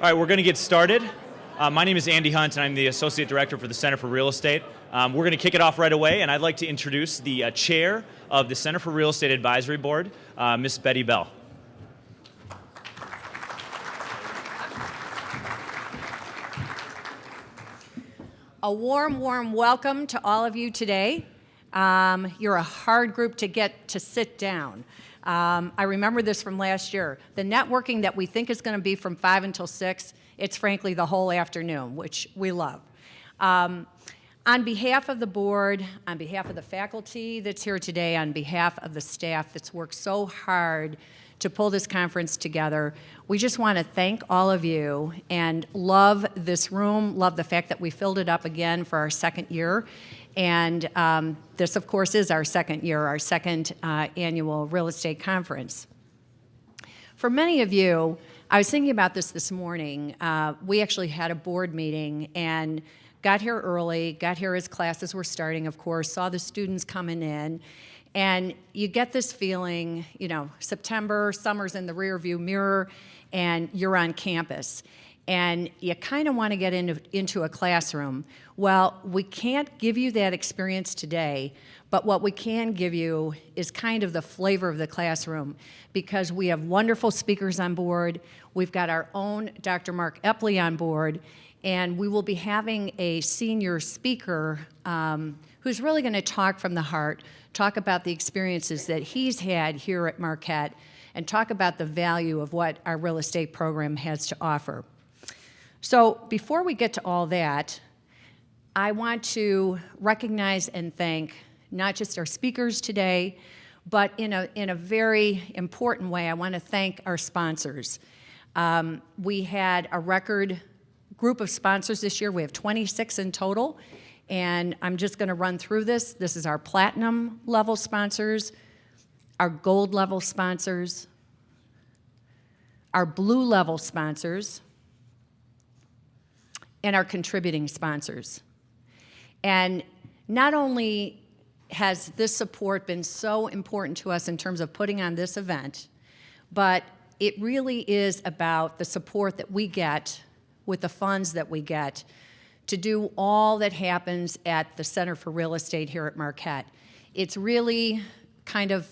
All right, we're going to get started. My name is Andy Hunt, and I'm the Associate Director for the Center for Real Estate. We're going to kick it off right away, and I'd like to introduce the Chair of the Center for Real Estate Advisory Board, Ms. Betty Bell. A warm welcome to all of you today. You're a hard group to get to sit down. I remember this from last year. The networking that we think is going to be from 5 until 6, it's frankly the whole afternoon, which we love. On behalf of the board, on behalf of the faculty that's here today, on behalf of the staff that's worked so hard to pull this conference together, we just want to thank all of you and love this room, love the fact that we filled it up again for our second year. And this, of course, is our second year, our second annual real estate conference. For many of you, I was thinking about this morning. We actually had a board meeting and got here early, got here as classes were starting, of course, saw the students coming in. And you get this feeling, you know, September, summer's in the rearview mirror, and you're on campus. And you kind of want to get into a classroom. Well, we can't give you that experience today, but what we can give you is kind of the flavor of the classroom, because we have wonderful speakers on board. We've got our own Dr. Mark Epley on board, and we will be having a senior speaker who's really going to talk from the heart, talk about the experiences that he's had here at Marquette, and talk about the value of what our real estate program has to offer. So before we get to all that, I want to recognize and thank not just our speakers today, but in a very important way, I want to thank our sponsors. We had a record group of sponsors this year. We have 26 in total, and I'm just going to run through this. This is our platinum level sponsors, our gold level sponsors, our blue level sponsors, and our contributing sponsors. And not only has this support been so important to us in terms of putting on this event, but it really is about the support that we get with the funds that we get to do all that happens at the Center for Real Estate here at Marquette. It's really kind of,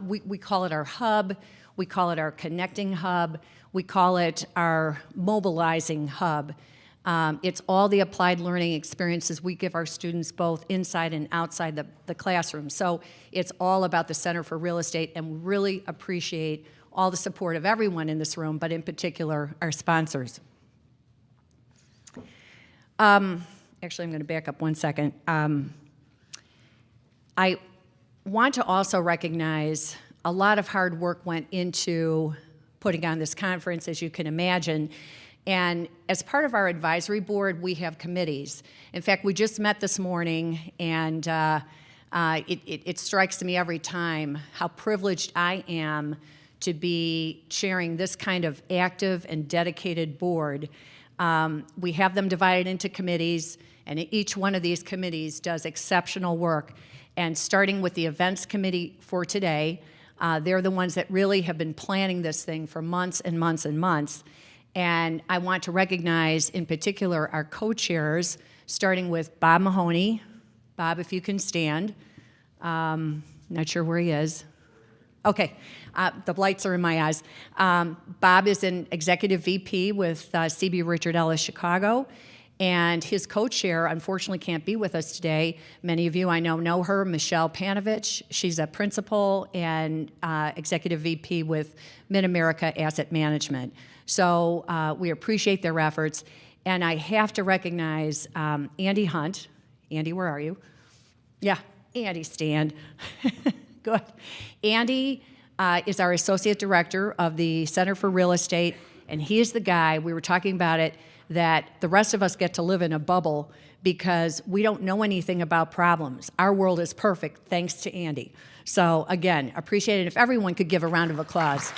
we call it our hub, we call it our connecting hub, we call it our mobilizing hub. It's all the applied learning experiences we give our students both inside and outside the classroom. So it's all about the Center for Real Estate, and we really appreciate all the support of everyone in this room, but in particular, our sponsors. Actually, I'm going to back up one second. I want to also recognize a lot of hard work went into putting on this conference, as you can imagine. And as part of our advisory board, we have committees. In fact, we just met this morning, and it strikes me every time how privileged I am to be chairing this kind of active and dedicated board. We have them divided into committees, and each one of these committees does exceptional work. And starting with the events committee for today, they're the ones that really have been planning this thing for months and months and months. And I want to recognize, in particular, our co-chairs, starting with Bob Mahoney. Bob, if you can stand. Not sure where he is. Okay, the lights are in my eyes. Bob is an executive VP with CBRE Richard Ellis Chicago, and his co-chair unfortunately can't be with us today. Many of you I know her, Michelle Panovich. She's a principal and executive VP with Mid-America Asset Management. So we appreciate their efforts, and I have to recognize Andy Hunt. Andy, where are you? Yeah, Andy, stand. Good. Andy is our Associate Director of the Center for Real Estate, and he is the guy, we were talking about it, that the rest of us get to live in a bubble because we don't know anything about problems. Our world is perfect thanks to Andy. So again, appreciate it. If everyone could give a round of applause.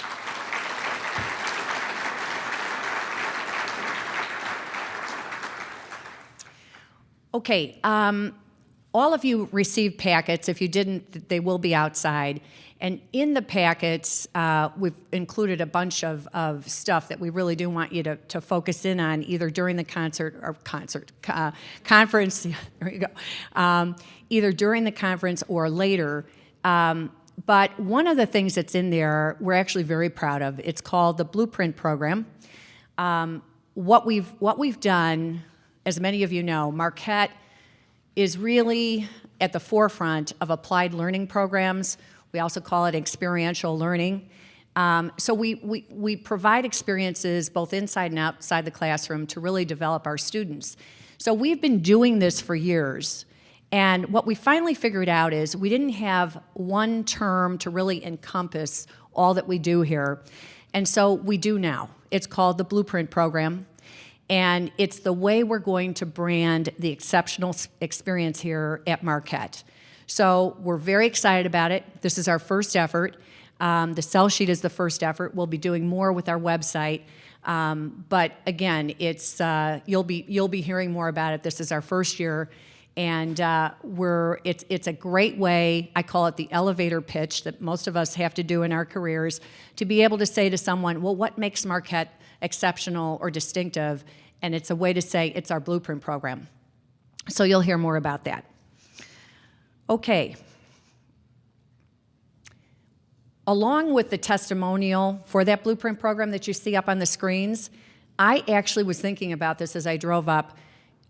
Okay, all of you received packets. If you didn't, they will be outside. And in the packets, we've included a bunch of stuff that we really do want you to focus in on, either during the conference. There you go. Either during the conference or later. But one of the things that's in there, we're actually very proud of. It's called the Blueprint Program. What we've done, as many of you know, Marquette is really at the forefront of applied learning programs. We also call it experiential learning. So we provide experiences both inside and outside the classroom to really develop our students. So we've been doing this for years. And what we finally figured out is we didn't have one term to really encompass all that we do here. And so we do now. It's called the Blueprint Program. And it's the way we're going to brand the exceptional experience here at Marquette. So we're very excited about it. This is our first effort. The sell sheet is the first effort. We'll be doing more with our website. But again, it's you'll be hearing more about it. This is our first year. And it's a great way, I call it the elevator pitch, that most of us have to do in our careers, to be able to say to someone, well, what makes Marquette exceptional or distinctive? And it's a way to say it's our Blueprint Program. So you'll hear more about that. Okay. Along with the testimonial for that Blueprint Program that you see up on the screens, I actually was thinking about this as I drove up.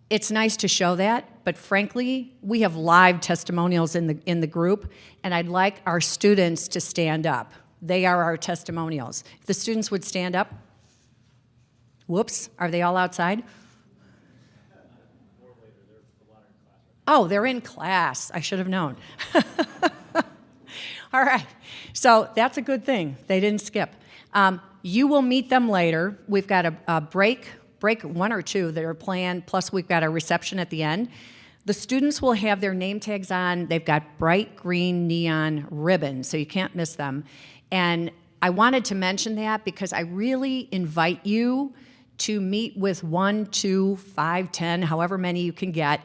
It's nice to show that, but frankly, we have live testimonials in the group, and I'd like our students to stand up. They are our testimonials. If the students would stand up. Whoops, are they all outside? Oh, they're in class. I should have known. All right, so that's a good thing. They didn't skip. You will meet them later. We've got a break one or two that are planned, plus we've got a reception at the end. The students will have their name tags on. They've got bright green neon ribbons, so you can't miss them. And I wanted to mention that because I really invite you to meet with 1, 2, 5, 10, however many you can get,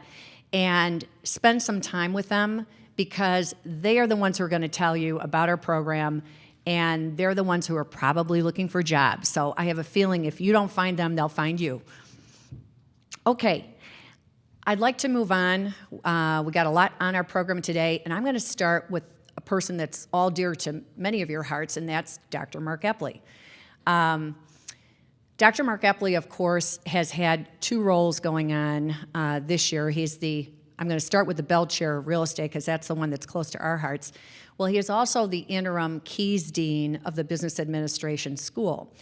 and spend some time with them, because they are the ones who are going to tell you about our program, and they're the ones who are probably looking for jobs. So I have a feeling if you don't find them, they'll find you. Okay, I'd like to move on. We got a lot on our program today, and I'm going to start with a person that's all dear to many of your hearts, and that's Dr. Mark Epley. Dr. Mark Epley, of course, has had 2 roles going on this year. I'm going to start with the Bell Chair of Real Estate, because that's the one that's close to our hearts. Well, he is also the interim Keys Dean of the Business Administration School.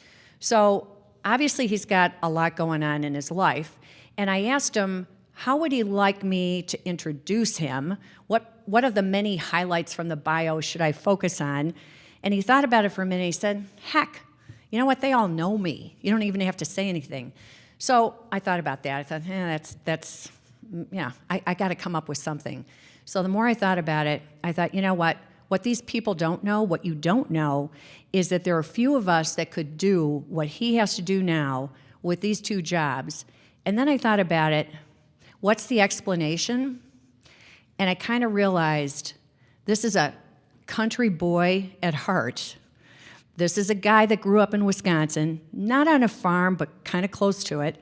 So obviously he's got a lot going on in his life, and I asked him, how would he like me to introduce him? What of the many highlights from the bio should I focus on? And he thought about it for a minute. He said, heck, you know what? They all know me. You don't even have to say anything. So I thought about that. I thought, I got to come up with something. So the more I thought about it, I thought, you know what? What these people don't know, what you don't know, is that there are a few of us that could do what he has to do now with these 2 jobs. And then I thought about it. What's the explanation? And I kind of realized this is a country boy at heart. This is a guy that grew up in Wisconsin, not on a farm, but kind of close to it.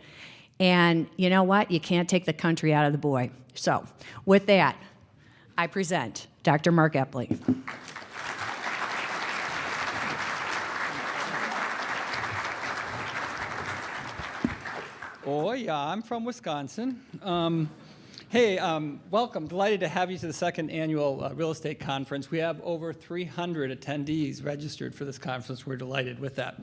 And you know what? You can't take the country out of the boy. So with that, I present Dr. Mark Epley. Oh, yeah, I'm from Wisconsin. Welcome. Delighted to have you to the 2nd annual Real Estate Conference. We have over 300 attendees registered for this conference. We're delighted with that.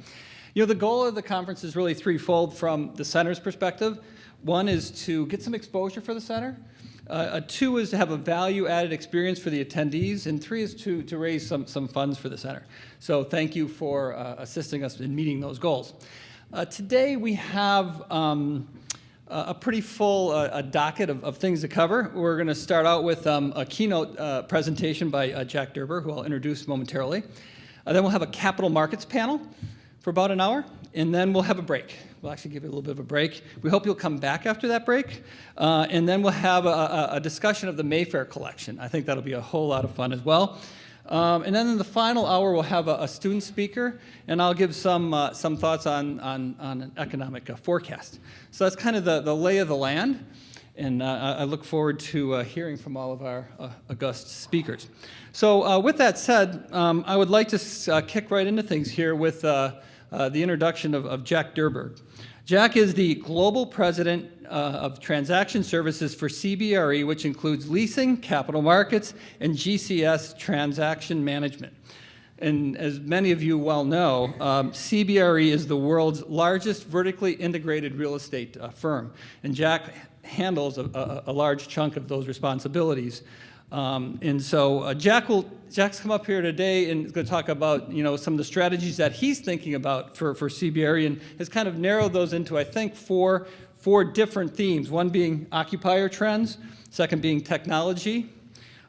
You know, the goal of the conference is really threefold from the center's perspective. 1 is to get some exposure for the center. 2 is to have a value-added experience for the attendees. And 3 is to raise some funds for the center. So thank you for assisting us in meeting those goals. Today we have a pretty full docket of things to cover. We're going to start out with a keynote presentation by Jack Durburg, who I'll introduce momentarily. Then we'll have a capital markets panel for about an hour, and then we'll have a break. We'll actually give you a little bit of a break. We hope you'll come back after that break. And then we'll have a discussion of the Mayfair collection. I think that'll be a whole lot of fun as well. And then in the final hour, we'll have a student speaker, and I'll give some thoughts on an economic forecast. So that's kind of the lay of the land, and I look forward to hearing from all of our august speakers. So with that said, I would like to kick right into things here with the introduction of Jack Durburg. Jack is the Global President of Transaction Services for CBRE, which includes leasing, capital markets, and GCS transaction management. And as many of you well know, CBRE is the world's largest vertically integrated real estate firm, and Jack handles a large chunk of those responsibilities. And so Jack's come up here today and is going to talk about some of the strategies that he's thinking about for CBRE, and has kind of narrowed those into, I think, four different themes. One being occupier trends, second being technology,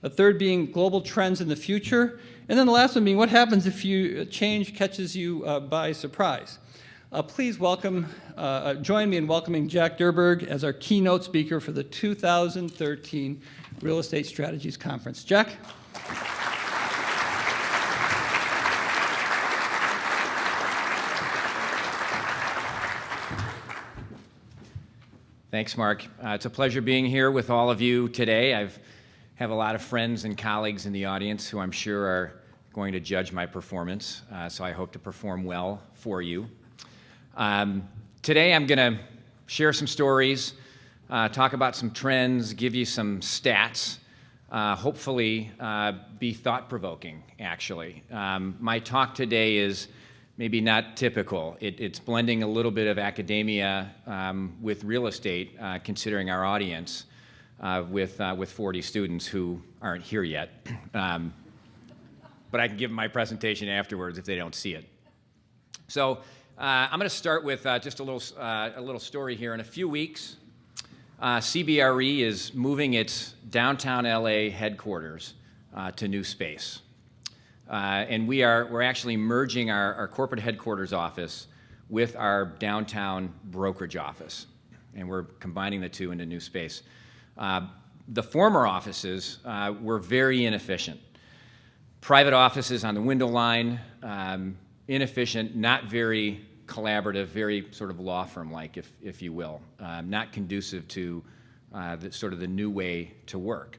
a third being global trends in the future, and then the last one being what happens if change catches you by surprise. Please join me in welcoming Jack Durburg as our keynote speaker for the 2013 Real Estate Strategies Conference. Jack? Thanks, Mark. It's a pleasure being here with all of you today. I have a lot of friends and colleagues in the audience who I'm sure are going to judge my performance, so I hope to perform well for you. Today I'm going to share some stories, talk about some trends, give you some stats, hopefully be thought-provoking, actually. My talk today is maybe not typical. It's blending a little bit of academia with real estate, considering our audience with 40 students who aren't here yet. But I can give them my presentation afterwards if they don't see it. So I'm going to start with just a little story here. In a few weeks, CBRE is moving its downtown LA headquarters to new space. And we're actually merging our corporate headquarters office with our downtown brokerage office. And we're combining the two into new space. The former offices were very inefficient. Private offices on the window line, inefficient, not very collaborative, very sort of law firm-like, if you will, not conducive to the new way to work.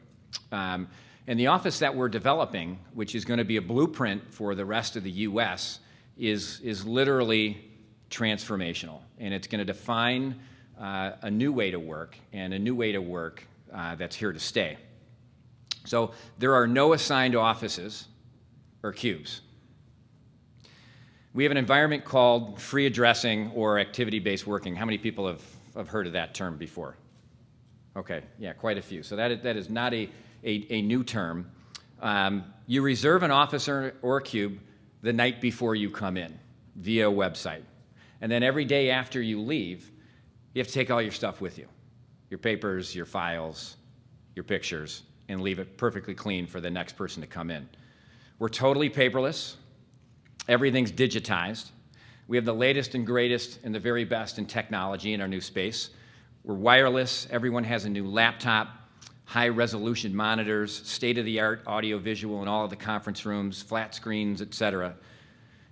And the office that we're developing, which is going to be a blueprint for the rest of the U.S., is literally transformational. And it's going to define a new way to work, and a new way to work that's here to stay. So there are no assigned offices or cubes. We have an environment called free addressing or activity-based working. How many people have heard of that term before? Okay, yeah, quite a few. So that is not a new term. You reserve an office or a cube the night before you come in via a website. And then every day after you leave, you have to take all your stuff with you, your papers, your files, your pictures, and leave it perfectly clean for the next person to come in. We're totally paperless. Everything's digitized. We have the latest and greatest and the very best in technology in our new space. We're wireless. Everyone has a new laptop, high-resolution monitors, state-of-the-art audio-visual in all of the conference rooms, flat screens, et cetera.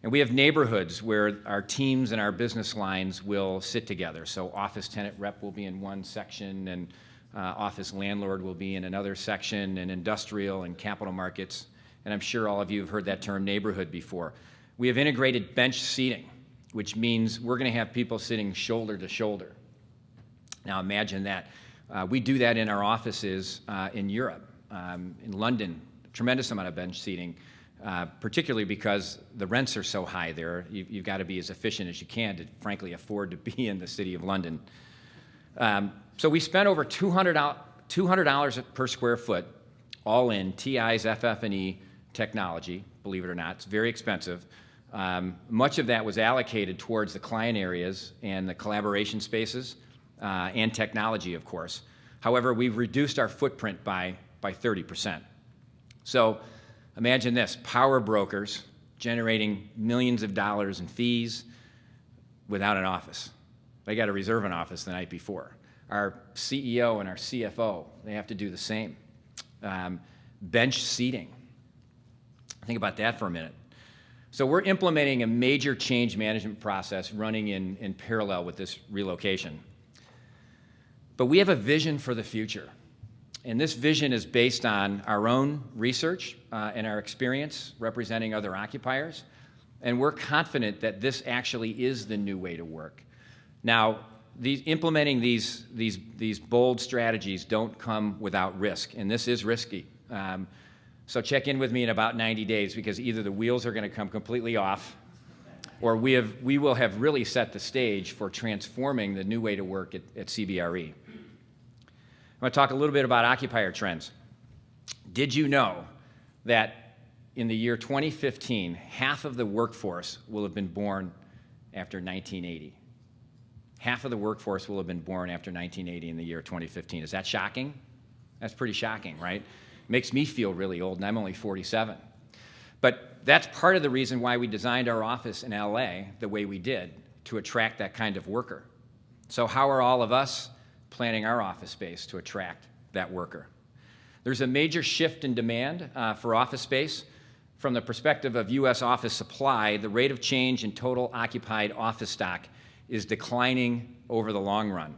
And we have neighborhoods where our teams and our business lines will sit together. So office tenant rep will be in one section, and office landlord will be in another section, and industrial and capital markets. And I'm sure all of you have heard that term neighborhood before. We have integrated bench seating, which means we're going to have people sitting shoulder to shoulder. Now imagine that. We do that in our offices in Europe, in London, a tremendous amount of bench seating, particularly because the rents are so high there. You've got to be as efficient as you can to, frankly, afford to be in the city of London. So we spent over $200 per square foot, all in TIs, FF&E technology, believe it or not. It's very expensive. Much of that was allocated towards the client areas and the collaboration spaces and technology, of course. However, we've reduced our footprint by 30%. So imagine this, power brokers generating millions of dollars in fees without an office. They got to reserve an office the night before. Our CEO and our CFO, they have to do the same. Bench seating. Think about that for a minute. So we're implementing a major change management process running in parallel with this relocation. But we have a vision for the future. And this vision is based on our own research and our experience representing other occupiers. And we're confident that this actually is the new way to work. Now, implementing these bold strategies don't come without risk, and this is risky. So check in with me in about 90 days, because either the wheels are going to come completely off, or we will have really set the stage for transforming the new way to work at CBRE. I'm going to talk a little bit about occupier trends. Did you know that in the year 2015, half of the workforce will have been born after 1980? Half of the workforce will have been born after 1980 in the year 2015. Is that shocking? That's pretty shocking, right? Makes me feel really old, and I'm only 47. But that's part of the reason why we designed our office in LA the way we did, to attract that kind of worker. So how are all of us planning our office space to attract that worker? There's a major shift in demand for office space. From the perspective of U.S. office supply, the rate of change in total occupied office stock is declining over the long run.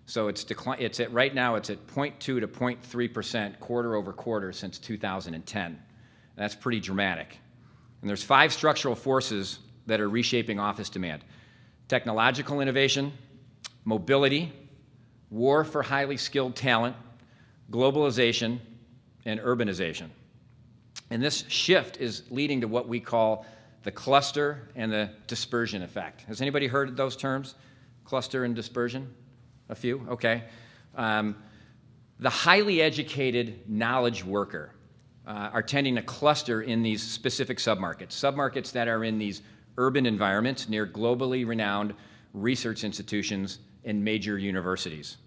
So right now it's at 0.2 to 0.3% quarter over quarter since 2010. That's pretty dramatic. And there's 5 structural forces that are reshaping office demand: technological innovation, mobility, war for highly skilled talent, globalization, and urbanization. And this shift is leading to what we call the cluster and the dispersion effect. Has anybody heard of those terms? Cluster and dispersion? A few? Okay. The highly educated knowledge worker are tending to cluster in these specific submarkets that are in these urban environments near globally renowned research institutions and major universities.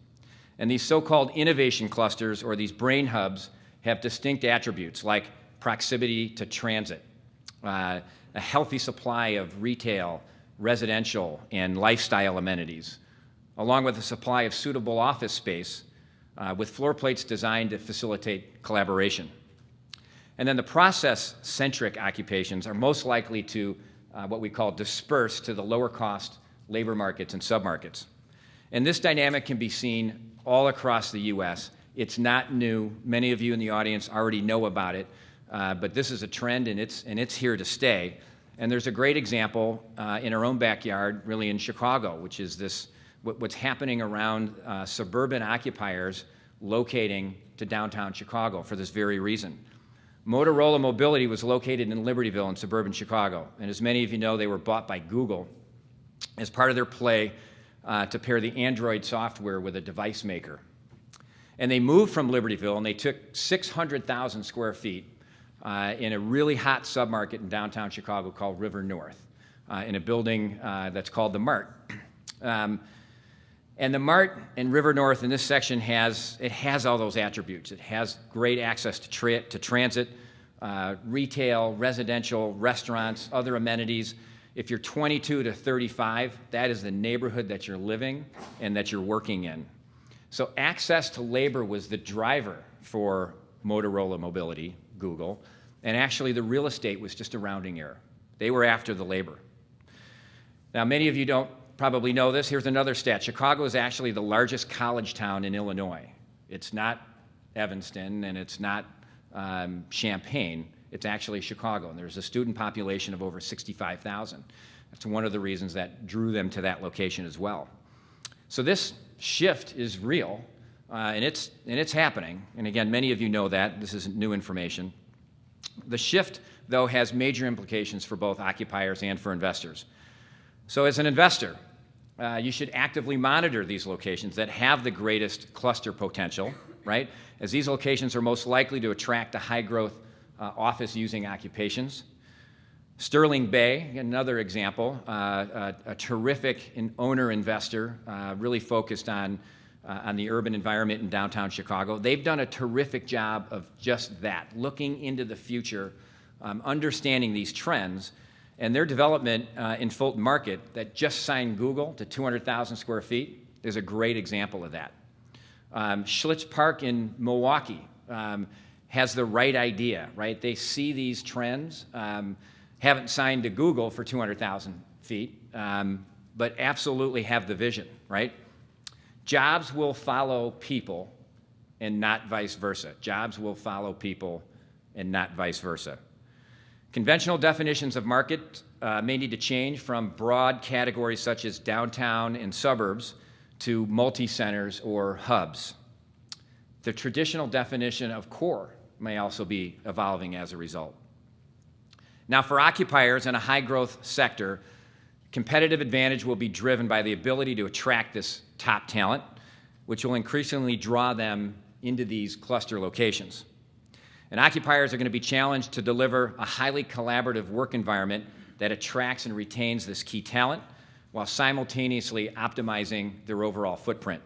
And these so-called innovation clusters, or these brain hubs, have distinct attributes like proximity to transit, a healthy supply of retail, residential, and lifestyle amenities, along with a supply of suitable office space with floor plates designed to facilitate collaboration. And then the process-centric occupations are most likely to what we call disperse to the lower-cost labor markets and submarkets. And this dynamic can be seen all across the U.S. It's not new. Many of you in the audience already know about it, but this is a trend, and it's here to stay. And there's a great example in our own backyard, really in Chicago, which is what's happening around suburban occupiers locating to downtown Chicago for this very reason. Motorola Mobility was located in Libertyville in suburban Chicago, and as many of you know, they were bought by Google as part of their play to pair the Android software with a device maker. And they moved from Libertyville, and they took 600,000 square feet in a really hot submarket in downtown Chicago called River North, in a building that's called the Mart. And the Mart in River North in this section has all those attributes. It has great access to transit, retail, residential, restaurants, other amenities. If you're 22 to 35, that is the neighborhood that you're living and that you're working in. So access to labor was the driver for Motorola Mobility, Google, and actually the real estate was just a rounding error. They were after the labor. Now, many of you don't probably know this. Here's another stat. Chicago is actually the largest college town in Illinois. It's not Evanston, and it's not Champaign. It's actually Chicago, and there's a student population of over 65,000. That's one of the reasons that drew them to that location as well. So this shift is real, and it's happening. And again, many of you know that. This isn't new information. The shift, though, has major implications for both occupiers and for investors. So as an investor, you should actively monitor these locations that have the greatest cluster potential, right? As these locations are most likely to attract a high-growth office-using occupations. Sterling Bay, another example, a terrific owner-investor, really focused on the urban environment in downtown Chicago. They've done a terrific job of just that, looking into the future, understanding these trends, And their development in Fulton Market that just signed Google to 200,000 square feet is a great example of that. Schlitz Park in Milwaukee has the right idea, right? They see these trends, haven't signed to Google for 200,000 feet, but absolutely have the vision, right? Jobs will follow people and not vice versa. Jobs will follow people and not vice versa. Conventional definitions of market may need to change from broad categories such as downtown and suburbs to multi-centers or hubs. The traditional definition of core may also be evolving as a result. Now, for occupiers in a high-growth sector, competitive advantage will be driven by the ability to attract this top talent, which will increasingly draw them into these cluster locations. And occupiers are going to be challenged to deliver a highly collaborative work environment that attracts and retains this key talent while simultaneously optimizing their overall footprint.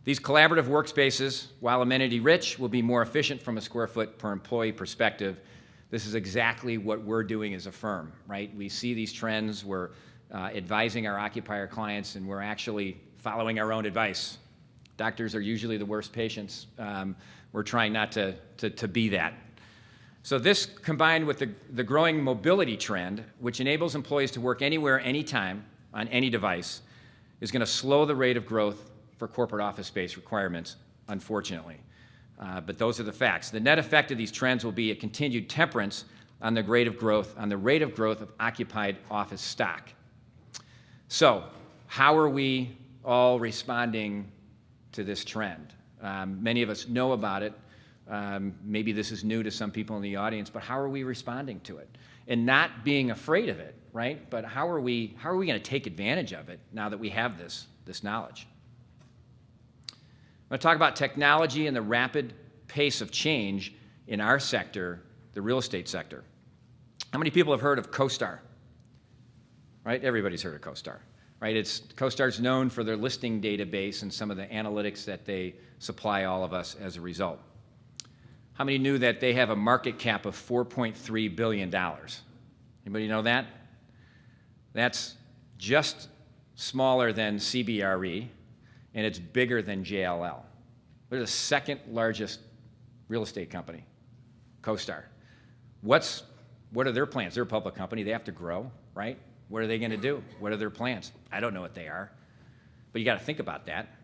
These collaborative workspaces, while amenity-rich, will be more efficient from a square foot per employee perspective. This is exactly what we're doing as a firm, right? We see these trends, we're advising our occupier clients, and we're actually following our own advice. Doctors are usually the worst patients. We're trying not to be that. So this, combined with the growing mobility trend, which enables employees to work anywhere, anytime, on any device, is going to slow the rate of growth for corporate office space requirements, unfortunately. But those are the facts. The net effect of these trends will be a continued temperance on the rate of growth of occupied office stock. So, how are we all responding to this trend? Many of us know about it. Maybe this is new to some people in the audience, but how are we responding to it? And not being afraid of it, right? But how are we going to take advantage of it now that we have this knowledge? I'm going to talk about technology and the rapid pace of change in our sector, the real estate sector. How many people have heard of CoStar? Right? Everybody's heard of CoStar. Right? CoStar's known for their listing database and some of the analytics that they supply all of us as a result. How many knew that they have a market cap of $4.3 billion? Anybody know that? That's just smaller than CBRE, and it's bigger than JLL. They're the second largest real estate company, CoStar. What are their plans? They're a public company. They have to grow, right? What are they going to do? What are their plans? I don't know what they are, but you got to think about that.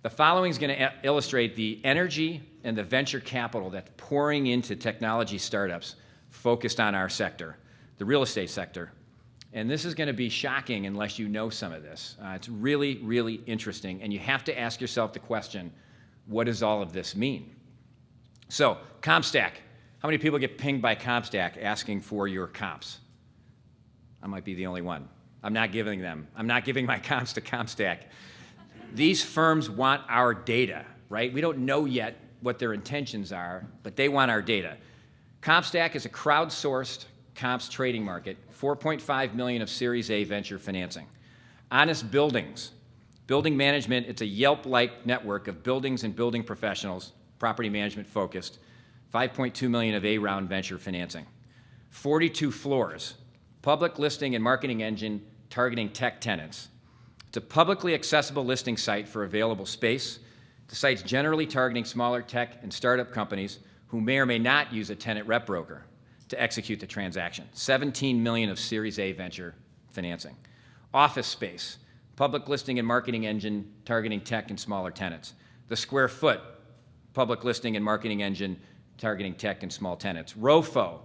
The following is going to illustrate the energy and the venture capital that's pouring into technology startups focused on our sector, the real estate sector. And this is going to be shocking unless you know some of this. It's really, really interesting, and you have to ask yourself the question, what does all of this mean? So, CompStack. How many people get pinged by CompStack asking for your comps? I might be the only one. I'm not giving my comps to CompStack. These firms want our data, right? We don't know yet what their intentions are, but they want our data. CompStack is a crowdsourced comps trading market, $4.5 million of Series A venture financing. Honest Buildings. Building management, it's a Yelp-like network of buildings and building professionals, property management focused, $5.2 million of A-round venture financing. 42 Floors. Public listing and marketing engine targeting tech tenants. It's a publicly accessible listing site for available space. The site's generally targeting smaller tech and startup companies who may or may not use a tenant rep broker to execute the transaction. $17 million of Series A venture financing. Office Space, public listing and marketing engine targeting tech and smaller tenants. The Square Foot, public listing and marketing engine targeting tech and small tenants. ROFO,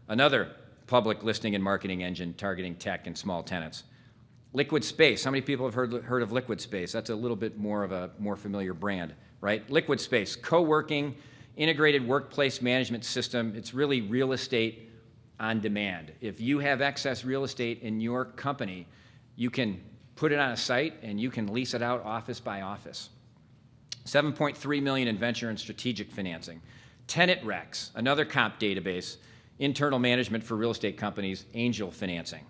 another public listing and marketing engine targeting tech and small tenants. Liquid Space, how many people have heard of Liquid Space? That's a little bit more of a more familiar brand, right? Liquid Space, co-working, integrated workplace management system. It's really real estate on demand. If you have excess real estate in your company, you can put it on a site and you can lease it out office by office. $7.3 million in venture and strategic financing. Tenant Rex, another comp database, internal management for real estate companies, angel financing.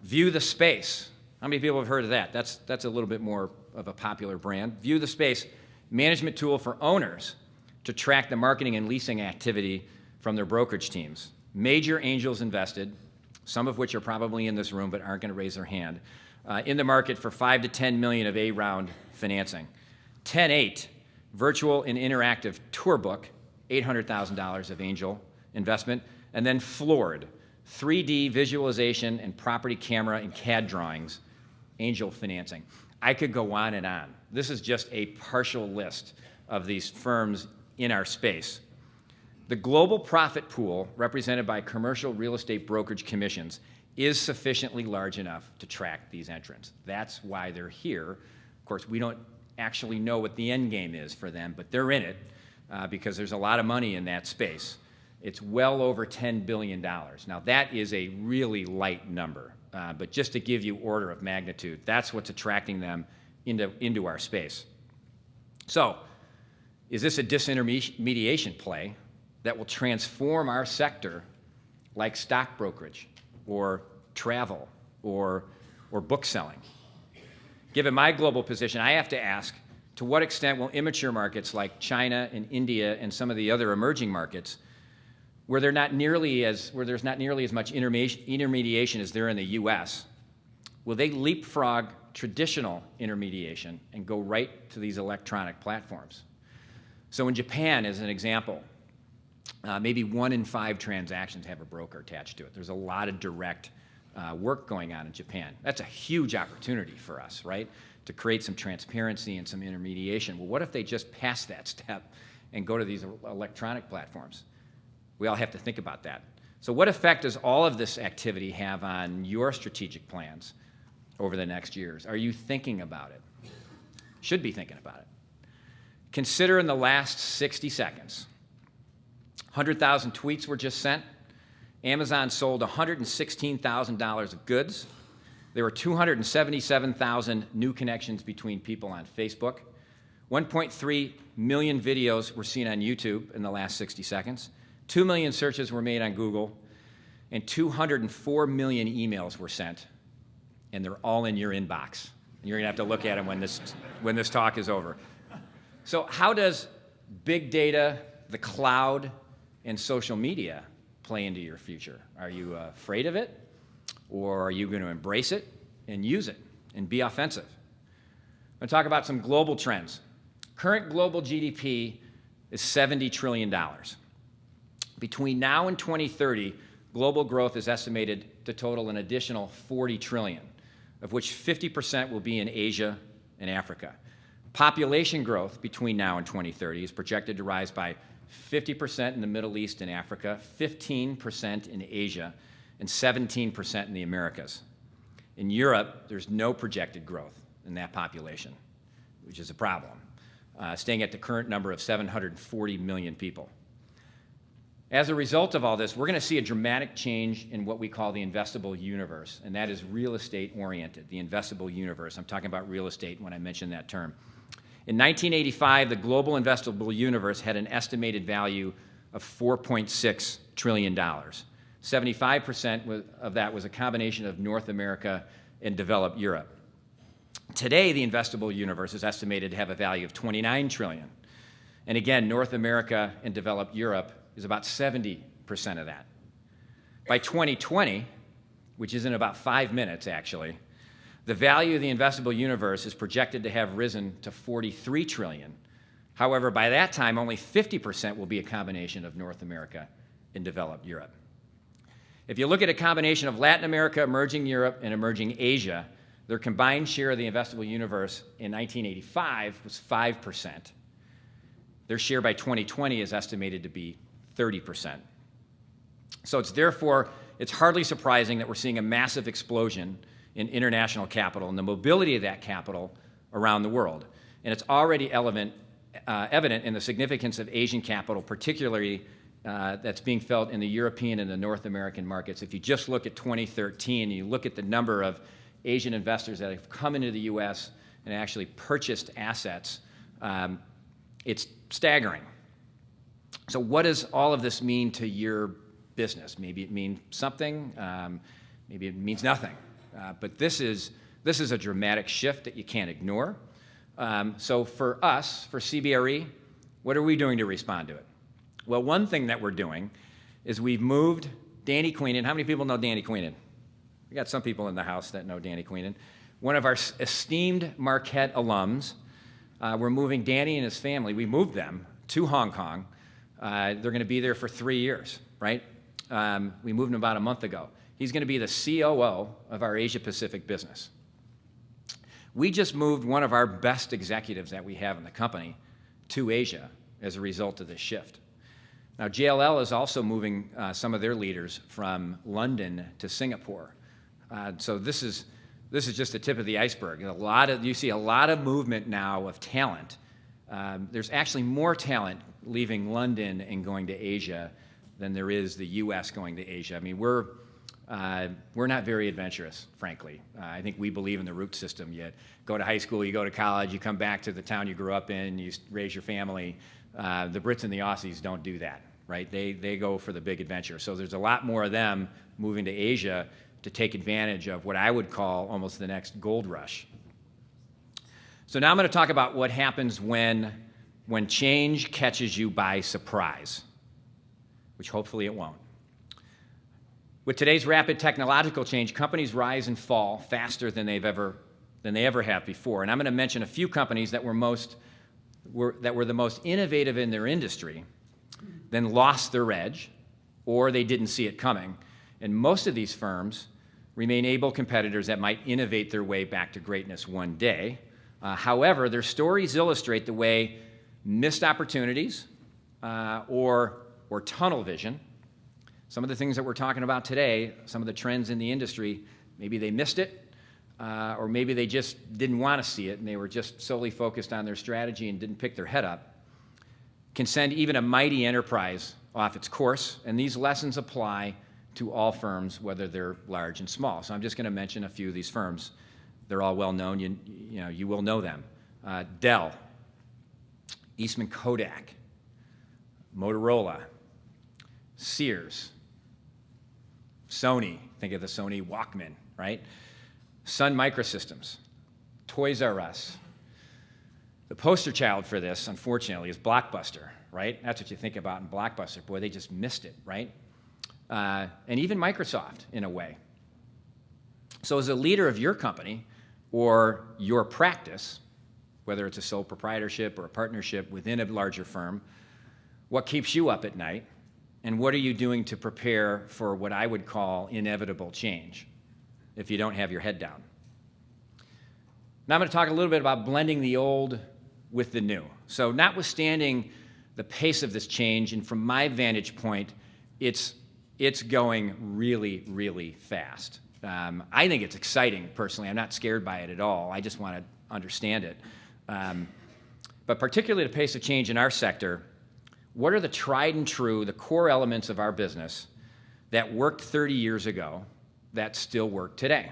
View the Space. How many people have heard of that? That's a little bit more of a popular brand. View the Space, management tool for owners to track the marketing and leasing activity from their brokerage teams. Major angels invested, some of which are probably in this room but aren't going to raise their hand, in the market for 5 to 10 million of A-round financing. 10-8, virtual and interactive tour book, $800,000 of angel investment, and then Floored, 3D visualization and property camera and CAD drawings, angel financing. I could go on and on. This is just a partial list of these firms in our space. The global profit pool, represented by commercial real estate brokerage commissions, is sufficiently large enough to track these entrants. That's why they're here. Of course, we don't actually know what the end game is for them, but they're in it because there's a lot of money in that space. It's well over $10 billion. Now, that is a really light number, but just to give you order of magnitude, that's what's attracting them into our space. So, is this a disintermediation play that will transform our sector like stock brokerage or travel or book selling? Given my global position, I have to ask, to what extent will immature markets like China and India and some of the other emerging markets, where there's not nearly as much intermediation as there in the US, will they leapfrog traditional intermediation and go right to these electronic platforms? So in Japan, as an example, maybe 1 in 5 transactions have a broker attached to it. There's a lot of direct work going on in Japan. That's a huge opportunity for us, right? To create some transparency and some intermediation. Well, what if they just pass that step and go to these electronic platforms? We all have to think about that. So what effect does all of this activity have on your strategic plans over the next years? Are you thinking about it? Should be thinking about it. Consider in the last 60 seconds, 100,000 tweets were just sent. Amazon sold $116,000 of goods. There were 277,000 new connections between people on Facebook. 1.3 million videos were seen on YouTube in the last 60 seconds. 2 million searches were made on Google. And 204 million emails were sent. And they're all in your inbox. And you're going to have to look at them when this talk is over. So how does big data, the cloud, and social media play into your future? Are you afraid of it? Or are you going to embrace it and use it and be offensive? I'm going to talk about some global trends. Current global GDP is $70 trillion. Between now and 2030, global growth is estimated to total an additional $40 trillion, of which 50% will be in Asia and Africa. Population growth between now and 2030 is projected to rise by 50% in the Middle East and Africa, 15% in Asia, and 17% in the Americas. In Europe, there's no projected growth in that population, which is a problem, staying at the current number of 740 million people. As a result of all this, we're going to see a dramatic change in what we call the investable universe, and that is real estate oriented, the investable universe. I'm talking about real estate when I mention that term. In 1985, the global investable universe had an estimated value of $4.6 trillion. 75% of that was a combination of North America and developed Europe. Today, the investable universe is estimated to have a value of $29 trillion. And again, North America and developed Europe is about 70% of that. By 2020, which is in about 5 minutes actually, the value of the investable universe is projected to have risen to $43 trillion. However, by that time, only 50% will be a combination of North America and developed Europe. If you look at a combination of Latin America, emerging Europe, and emerging Asia, their combined share of the investable universe in 1985 was 5%. Their share by 2020 is estimated to be 30%. So it's hardly surprising that we're seeing a massive explosion in international capital and the mobility of that capital around the world. And it's already evident in the significance of Asian capital, particularly that's being felt in the European and the North American markets. If you just look at 2013, you look at the number of Asian investors that have come into the US and actually purchased assets, it's staggering. So what does all of this mean to your business? Maybe it means something, maybe it means nothing. But this is a dramatic shift that you can't ignore. So for us, for CBRE, what are we doing to respond to it? Well, one thing that we're doing is we've moved Danny Queenan. How many people know Danny Queenan? We got some people in the house that know Danny Queenan. One of our esteemed Marquette alums. We're moving Danny and his family. We moved them to Hong Kong. They're going to be there for 3 years, right? We moved him about a month ago. He's going to be the COO of our Asia Pacific business. We just moved one of our best executives that we have in the company to Asia as a result of this shift. Now, JLL is also moving some of their leaders from London to Singapore. So this is just the tip of the iceberg. You see a lot of movement now of talent. There's actually more talent leaving London and going to Asia than there is the U.S. going to Asia. I mean, we're not very adventurous, frankly. I think we believe in the root system. You go to high school, you go to college, you come back to the town you grew up in, you raise your family. The Brits and the Aussies don't do that, right? They go for the big adventure. So there's a lot more of them moving to Asia to take advantage of what I would call almost the next gold rush. So now I'm going to talk about what happens when change catches you by surprise, which hopefully it won't. With today's rapid technological change, companies rise and fall faster than they ever have before. And I'm going to mention a few companies that were the most innovative in their industry, then lost their edge, or they didn't see it coming. And most of these firms remain able competitors that might innovate their way back to greatness one day. However, their stories illustrate the way missed opportunities or tunnel vision, some of the things that we're talking about today, some of the trends in the industry, maybe they missed it, or maybe they just didn't want to see it and they were just solely focused on their strategy and didn't pick their head up, can send even a mighty enterprise off its course. And these lessons apply to all firms, whether they're large and small. So I'm just going to mention a few of these firms. They're all well known. You will know them. Dell, Eastman Kodak, Motorola, Sears, Sony. Think of the Sony Walkman, right? Sun Microsystems, Toys R Us. The poster child for this, unfortunately, is Blockbuster, right? That's what you think about in Blockbuster. Boy, they just missed it, right? And even Microsoft, in a way. So as a leader of your company or your practice, whether it's a sole proprietorship or a partnership within a larger firm, what keeps you up at night? And what are you doing to prepare for what I would call inevitable change if you don't have your head down? Now I'm going to talk a little bit about blending the old with the new. So notwithstanding the pace of this change, and from my vantage point, it's going really, really fast. I think it's exciting, personally. I'm not scared by it at all. I just want to understand it. But particularly the pace of change in our sector, what are the tried and true, the core elements of our business that worked 30 years ago that still work today?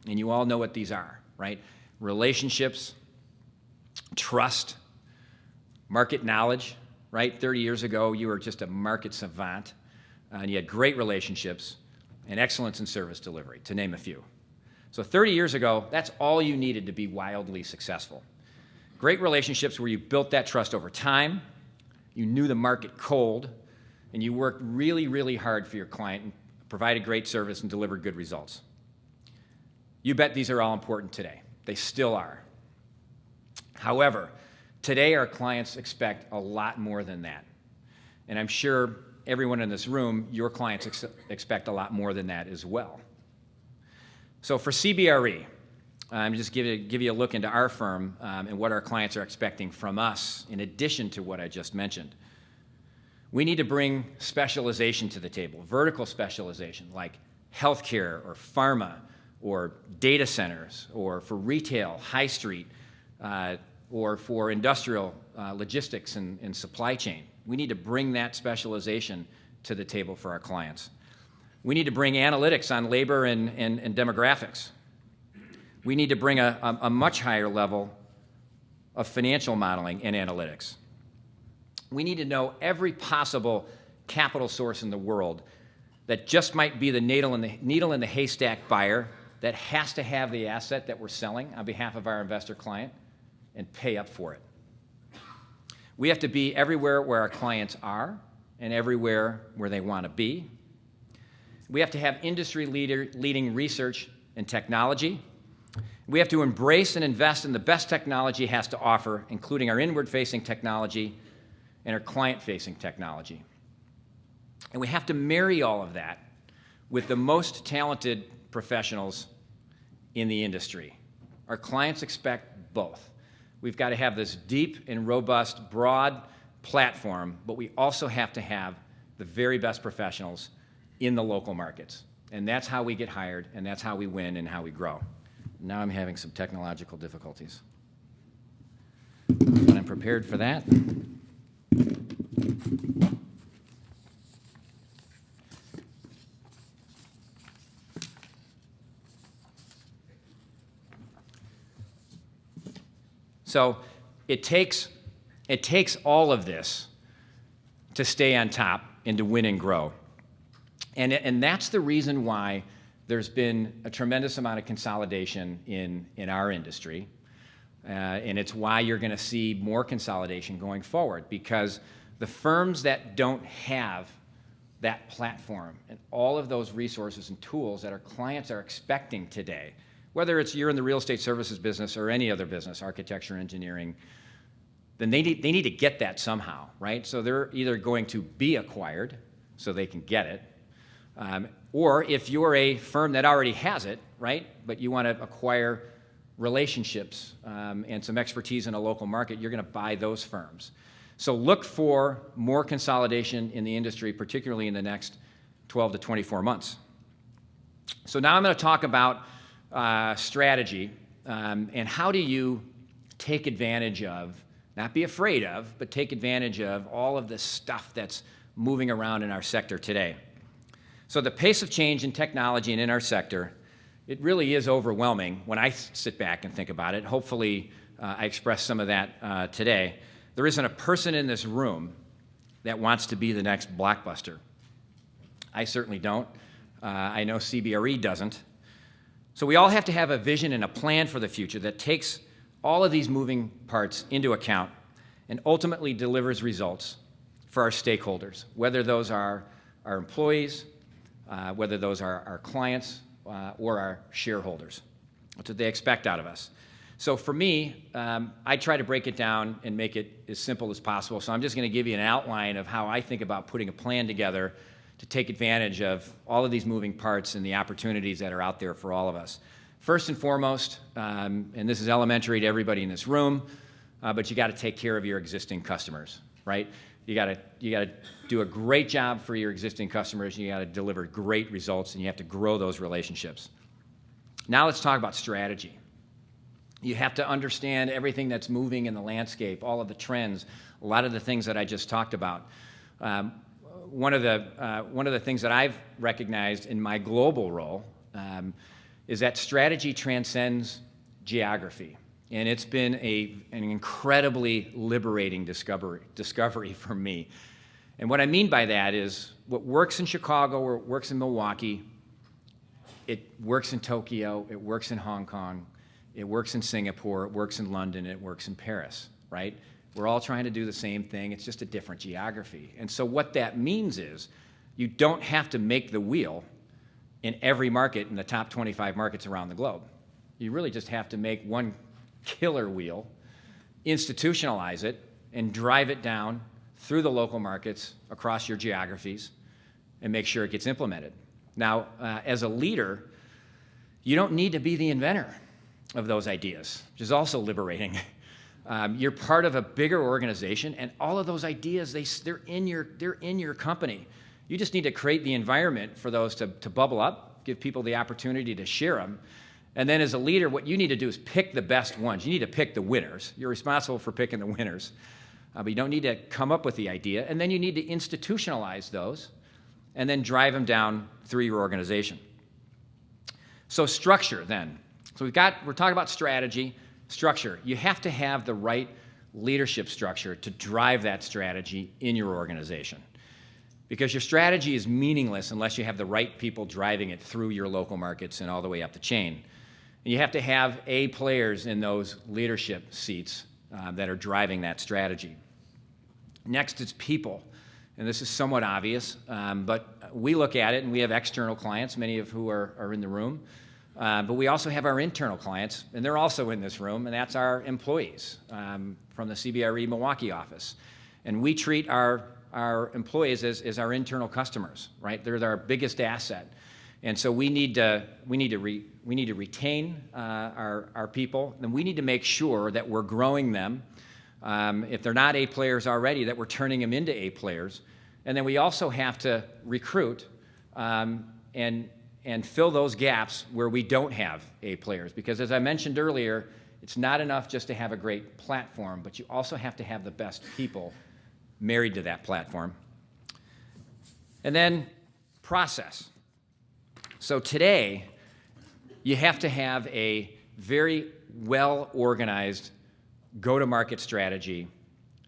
And you all know what these are, right? Relationships, trust, market knowledge, right? 30 years ago, you were just a market savant, and you had great relationships and excellence in service delivery, to name a few. So 30 years ago, that's all you needed to be wildly successful. Great relationships where you built that trust over time, you knew the market cold, and you worked really, really hard for your client and provided great service and delivered good results. You bet these are all important today. They still are. However, today our clients expect a lot more than that. And I'm sure everyone in this room, your clients expect a lot more than that as well. So for CBRE, I'm just give you a look into our firm and what our clients are expecting from us in addition to what I just mentioned. We need to bring specialization to the table, vertical specialization like healthcare or pharma or data centers or for retail, high street, or for industrial logistics and supply chain. We need to bring that specialization to the table for our clients. We need to bring analytics on labor and demographics. We need to bring a much higher level of financial modeling and analytics. We need to know every possible capital source in the world that just might be the needle in the haystack buyer that has to have the asset that we're selling on behalf of our investor client and pay up for it. We have to be everywhere where our clients are and everywhere where they want to be. We have to have industry-leading research and technology. We have to embrace and invest in the best technology it has to offer, including our inward-facing technology and our client-facing technology. And we have to marry all of that with the most talented professionals in the industry. Our clients expect both. We've got to have this deep and robust, broad platform, but we also have to have the very best professionals in the local markets. And that's how we get hired, and that's how we win and how we grow. Now I'm having some technological difficulties. But I'm prepared for that. So it takes all of this to stay on top and to win and grow. And that's the reason why there's been a tremendous amount of consolidation in our industry. And it's why you're going to see more consolidation going forward, because the firms that don't have that platform and all of those resources and tools that our clients are expecting today, whether it's you're in the real estate services business or any other business, architecture, engineering, then they need to get that somehow, right? So they're either going to be acquired so they can get it, or if you're a firm that already has it, right, but you want to acquire relationships and some expertise in a local market, you're going to buy those firms. So look for more consolidation in the industry, particularly in the next 12 to 24 months. So now I'm going to talk about strategy and how do you take advantage of, not be afraid of, but take advantage of all of this stuff that's moving around in our sector today. So the pace of change in technology and in our sector, it really is overwhelming when I sit back and think about it. Hopefully I expressed some of that today. There isn't a person in this room that wants to be the next Blockbuster. I certainly don't. I know CBRE doesn't. So we all have to have a vision and a plan for the future that takes all of these moving parts into account and ultimately delivers results for our stakeholders, whether those are our employees, whether those are our clients, or our shareholders. That's what they expect out of us. So for me, I try to break it down and make it as simple as possible. So I'm just going to give you an outline of how I think about putting a plan together to take advantage of all of these moving parts and the opportunities that are out there for all of us. First and foremost, and this is elementary to everybody in this room, but you got to take care of your existing customers, right? You got to do a great job for your existing customers. You got to deliver great results, and you have to grow those relationships. Now let's talk about strategy. You have to understand everything that's moving in the landscape, all of the trends, a lot of the things that I just talked about. One of the things that I've recognized in my global role is that strategy transcends geography. And it's been an incredibly liberating discovery for me. And what I mean by that is what works in Chicago or works in Milwaukee, it works in Tokyo, it works in Hong Kong, it works in Singapore, it works in London, it works in Paris, right? We're all trying to do the same thing. It's just a different geography. And so what that means is you don't have to make the wheel in every market in the top 25 markets around the globe. You really just have to make one killer wheel, institutionalize it, and drive it down through the local markets across your geographies and make sure it gets implemented. Now, as a leader, you don't need to be the inventor of those ideas, which is also liberating. You're part of a bigger organization, and all of those ideas, they're in your company. You just need to create the environment for those to bubble up, give people the opportunity to share them. And then as a leader, what you need to do is pick the best ones. You need to pick the winners. You're responsible for picking the winners. But you don't need to come up with the idea. And then you need to institutionalize those and then drive them down through your organization. So structure then. So we're talking about strategy, structure. You have to have the right leadership structure to drive that strategy in your organization. Because your strategy is meaningless unless you have the right people driving it through your local markets and all the way up the chain. And you have to have A players in those leadership seats that are driving that strategy. Next is people. And this is somewhat obvious, but we look at it, and we have external clients, many of who are in the room, but we also have our internal clients, and they're also in this room, and that's our employees from the CBRE Milwaukee office. And we treat our employees as our internal customers, right? They're our biggest asset. And so we need to retain our people, and we need to make sure that we're growing them. If they're not A players already, that we're turning them into A players. And then we also have to recruit and fill those gaps where we don't have A players. Because as I mentioned earlier, it's not enough just to have a great platform, but you also have to have the best people married to that platform. And then process. So today, you have to have a very well-organized go-to-market strategy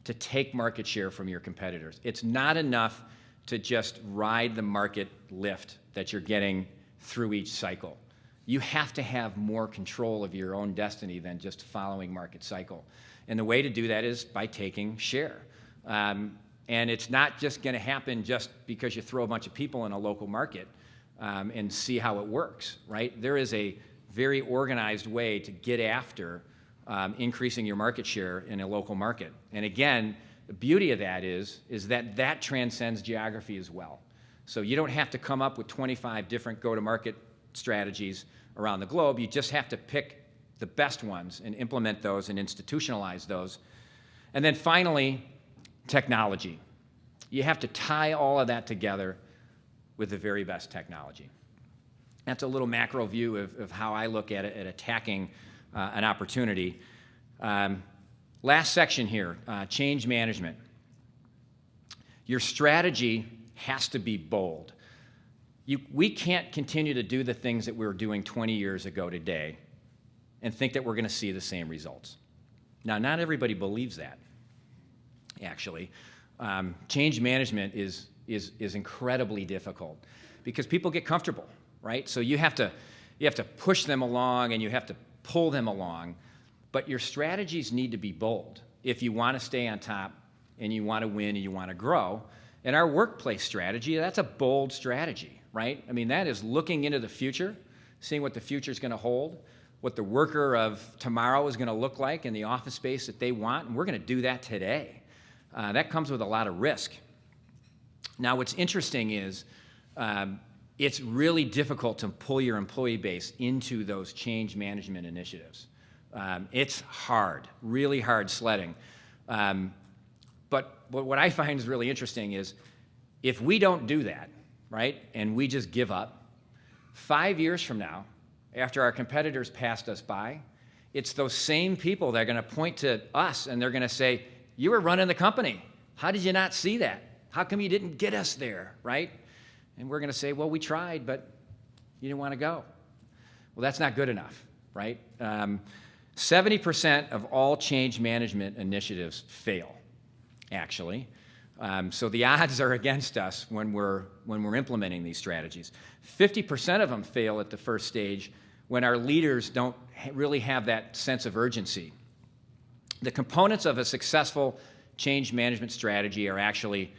to take market share from your competitors. It's not enough to just ride the market lift that you're getting through each cycle. You have to have more control of your own destiny than just following market cycle. And the way to do that is by taking share. And it's not just going to happen just because you throw a bunch of people in a local market and see how it works, right? There is a very organized way to get after increasing your market share in a local market. And again, the beauty of that is that transcends geography as well. So you don't have to come up with 25 different go-to-market strategies around the globe. You just have to pick the best ones and implement those and institutionalize those. And then finally, technology. You have to tie all of that together with the very best technology. That's a little macro view of how I look at it, at attacking an opportunity. Last section here, change management. Your strategy has to be bold. We can't continue to do the things that we were doing 20 years ago today and think that we're going to see the same results. Now, not everybody believes that, actually. Change management is incredibly difficult because people get comfortable, right? So you have to push them along and you have to pull them along, but your strategies need to be bold if you want to stay on top and you want to win and you want to grow. And our workplace strategy, that's a bold strategy, right? I mean, that is looking into the future, seeing what the future is going to hold, what the worker of tomorrow is going to look like in the office space that they want, and we're going to do that today. That comes with a lot of risk. Now, what's interesting is it's really difficult to pull your employee base into those change management initiatives. It's hard, really hard sledding. But what I find is really interesting is if we don't do that, right, and we just give up, 5 years from now, after our competitors passed us by, it's those same people that are going to point to us and they're going to say, you were running the company. How did you not see that? How come you didn't get us there, right? And we're going to say, well, we tried, but you didn't want to go. Well, that's not good enough, right? 70% of all change management initiatives fail, actually. So the odds are against us when we're implementing these strategies. 50% of them fail at the first stage when our leaders don't really have that sense of urgency. The components of a successful change management strategy are actually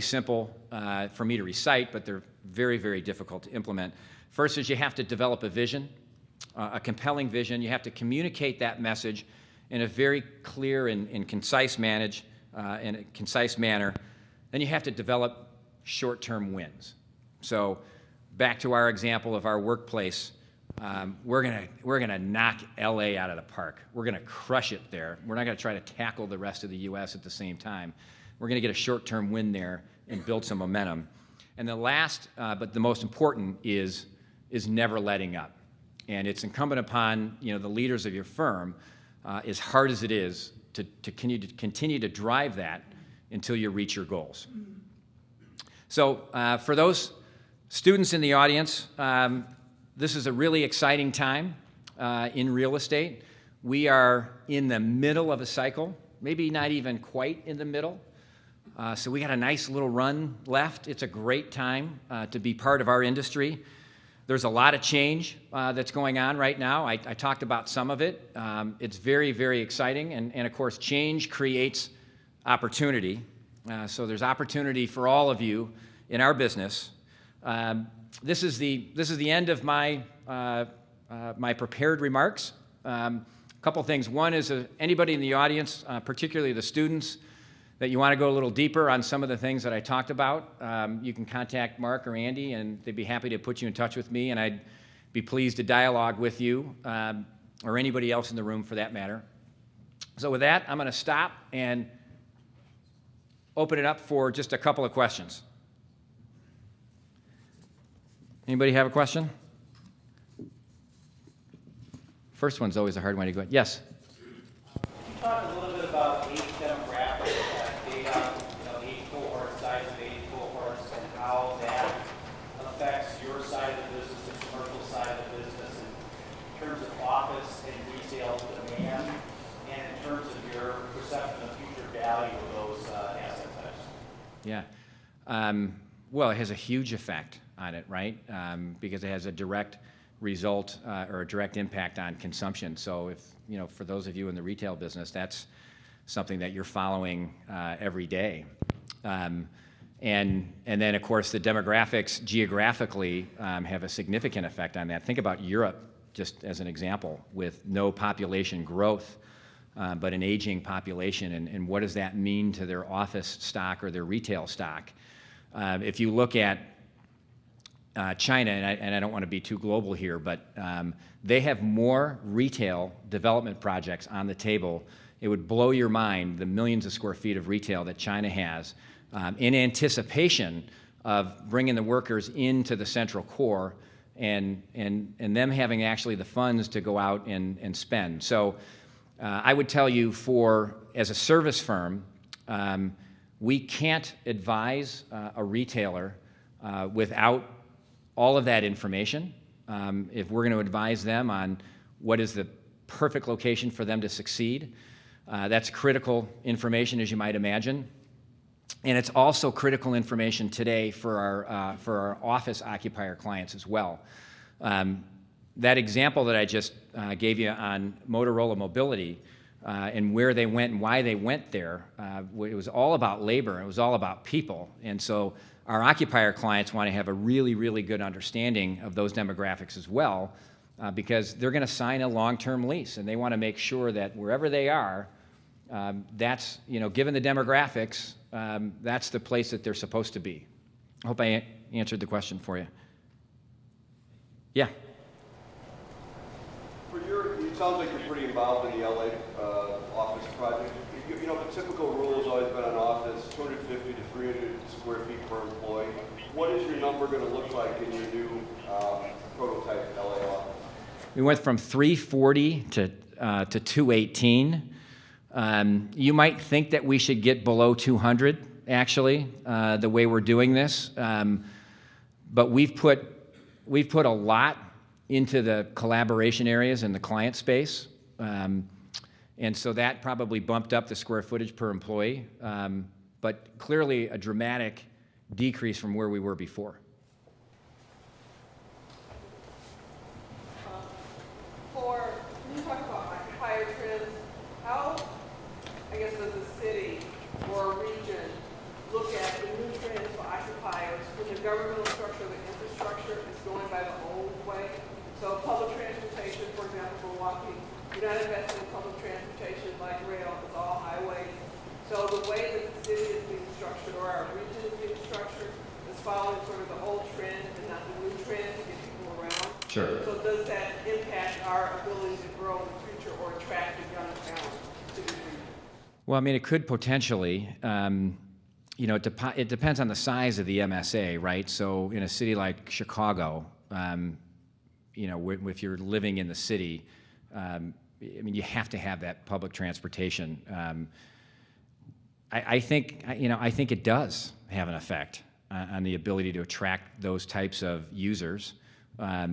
simple for me to recite, but they're very, very difficult to implement. First is you have to develop a vision, a compelling vision. You have to communicate that message in a very clear and concise manner. Then you have to develop short-term wins. So back to our example of our workplace, we're gonna knock LA out of the park. We're gonna crush it there. We're not gonna try to tackle the rest of the US at the same time. We're gonna get a short-term win there and build some momentum. And the last, but the most important is never letting up. And it's incumbent upon the leaders of your firm, as hard as it is, to continue to drive that until you reach your goals. So for those students in the audience, this is a really exciting time in real estate. We are in the middle of a cycle, maybe not even quite in the middle. So we got a nice little run left. It's a great time to be part of our industry. There's a lot of change that's going on right now. I talked about some of it. It's very, very exciting. And of course, change creates opportunity. So there's opportunity for all of you in our business This is the end of my my prepared remarks. A couple things. One is anybody in the audience, particularly the students, that you want to go a little deeper on some of the things that I talked about, you can contact Mark or Andy, and they'd be happy to put you in touch with me, and I'd be pleased to dialogue with you, or anybody else in the room for that matter. So with that, I'm going to stop and open it up for just a couple of questions. Anybody have a question? First one's always a hard one to go. Yes? Can you talk a little bit about age demographics, data, age cohort, size of age cohorts, and how that affects your side of the business, the commercial side of the business, in terms of office and retail demand, and in terms of your perception of future value of those asset types? Yeah. Well, it has a huge effect on it, right? Because it has a direct result or a direct impact on consumption. So if, for those of you in the retail business, that's something that you're following every day. And then, of course, the demographics geographically have a significant effect on that. Think about Europe, just as an example, with no population growth, but an aging population, and what does that mean to their office stock or their retail stock? If you look at China, and I don't want to be too global here, but they have more retail development projects on the table. It would blow your mind, the millions of square feet of retail that China has, in anticipation of bringing the workers into the central core and them having actually the funds to go out and spend. So I would tell you, as a service firm, we can't advise a retailer without all of that information. If we're going to advise them on what is the perfect location for them to succeed, that's critical information, as you might imagine. And it's also critical information today for our office occupier clients as well. That example that I just gave you on Motorola Mobility and where they went and why they went there, it was all about labor. It was all about people. And so our occupier clients want to have a really, really good understanding of those demographics as well, because they're going to sign a long-term lease, and they want to make sure that wherever they are, that's, given the demographics, that's the place that they're supposed to be. I hope I answered the question for you. Yeah. It sounds like you're pretty involved in the LA office project. The typical rule has always been on office, 250 to 300 square feet per employee. What is your number going to look like in your new prototype LA office? We went from 340 to 218. You might think that we should get below 200, actually, the way we're doing this. But we've put a lot into the collaboration areas and the client space. And so that probably bumped up the square footage per employee, but clearly a dramatic decrease from where we were before. When you talk about occupier trends, how, does the city or a region look at the new trends for occupiers when the governmental structure, the infrastructure is going by the old way? So public transportation, for example, Milwaukee, you're not investing in public transportation like rail, it's all highways. So the way that the city is being structured or our region is being structured is following sort of the old trend and not the new trend to get people around. Sure. So does that impact our ability to grow in the future or attract a young talent to the region? Well, it could potentially. It depends on the size of the MSA, right? So in a city like Chicago, if you're living in the city, you have to have that public transportation. I think it does have an effect on the ability to attract those types of users. I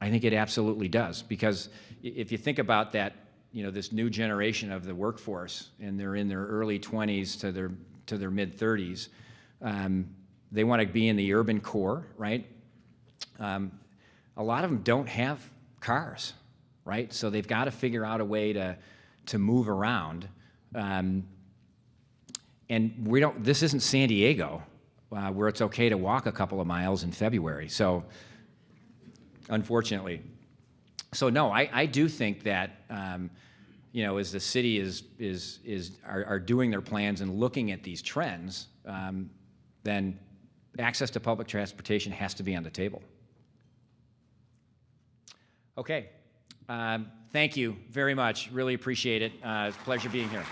think it absolutely does, because if you think about that, this new generation of the workforce, and they're in their early 20s to their mid 30s, they want to be in the urban core, right? A lot of them don't have cars, right? So they've got to figure out a way to move around. And this isn't San Diego, where it's okay to walk a couple of miles in February. So, unfortunately. So no, I do think that, as the city are doing their plans and looking at these trends, then access to public transportation has to be on the table. Okay. Thank you very much. Really appreciate it. It's a pleasure being here.